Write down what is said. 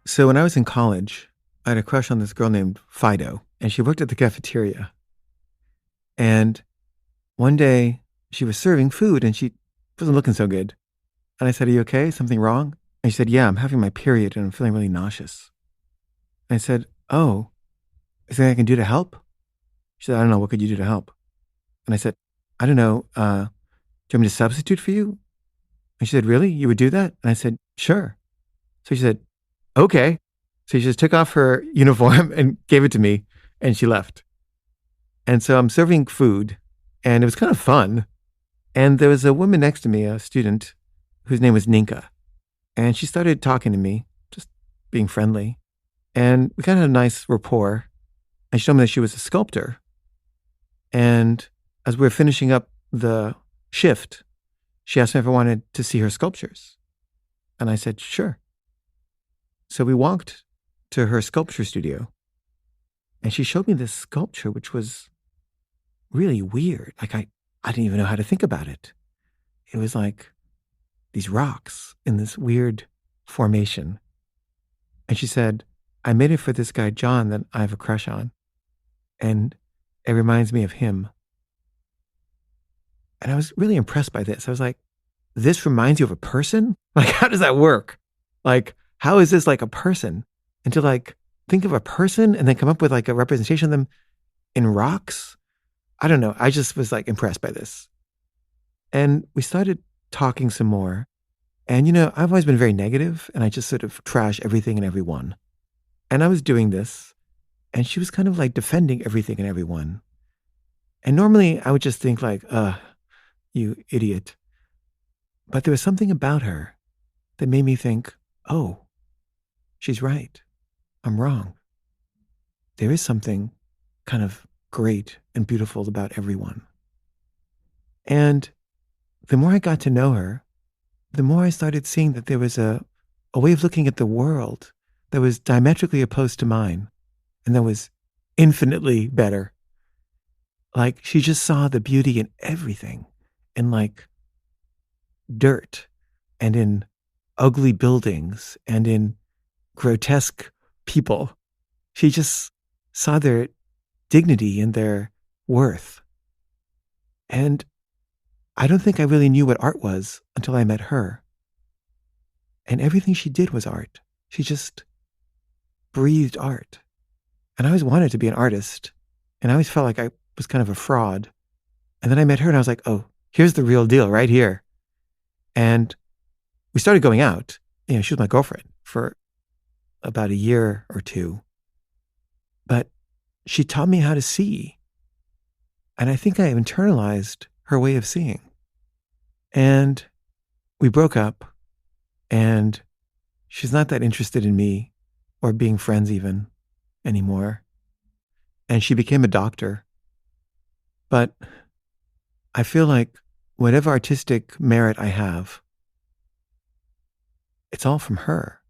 So when I was in college, I had a crush on this girl named Fido, and she worked at the cafeteria. And one day she was serving food and she wasn't looking so good. And I said, "Are you okay? Something wrong?" And she said, "Yeah, I'm having my period and I'm feeling really nauseous." And I said, "Oh, is there anything I can do to help?" She said, "I don't know. What could you do to help?" And I said, "I don't know. Do you want me to substitute for you?" And she said, "Really? You would do that?" And I said, "Sure." So she said, "Okay." So she just took off her uniform and gave it to me and she left. And so I'm serving food and it was kind of fun. And there was a woman next to me, a student, whose name was Nienke. And she started talking to me, just being friendly. And we kind of had a nice rapport. And she told me that she was a sculptor. And as we were finishing up the shift, she asked me if I wanted to see her sculptures. And I said, sure. So we walked to her sculpture studio. And she showed me this sculpture, which was really weird. I didn't even know how to think about it. It was like these rocks in this weird formation. And she said, I made it for this guy, John, that I have a crush on. And it reminds me of him. And I was really impressed by this. I was like, this reminds you of a person? Like, how does that work? Like, how is this like a person? And to like think of a person and then come up with like a representation of them in rocks? I don't know. I just was like impressed by this. And we started talking some more. And, I've always been very negative and I just sort of trash everything and everyone. And I was doing this and she was kind of like defending everything and everyone. And normally I would just think like, you idiot. But there was something about her that made me think, oh, she's right. I'm wrong. There is something kind of great and beautiful about everyone. And the more I got to know her, the more I started seeing that there was a way of looking at the world that was diametrically opposed to mine and that was infinitely better. Like she just saw the beauty in everything, in like dirt and in ugly buildings and in grotesque people. She just saw their dignity and their worth. And I don't think I really knew what art was until I met her. And everything she did was art. She just breathed art. And I always wanted to be an artist. And I always felt like I was kind of a fraud. And then I met her and I was like, oh, here's the real deal right here. And we started going out. She was my girlfriend for about a year or two. But she taught me how to see. And I think I internalized her way of seeing. And we broke up. And she's not that interested in me or being friends even anymore. And she became a doctor. But I feel like whatever artistic merit I have, it's all from her.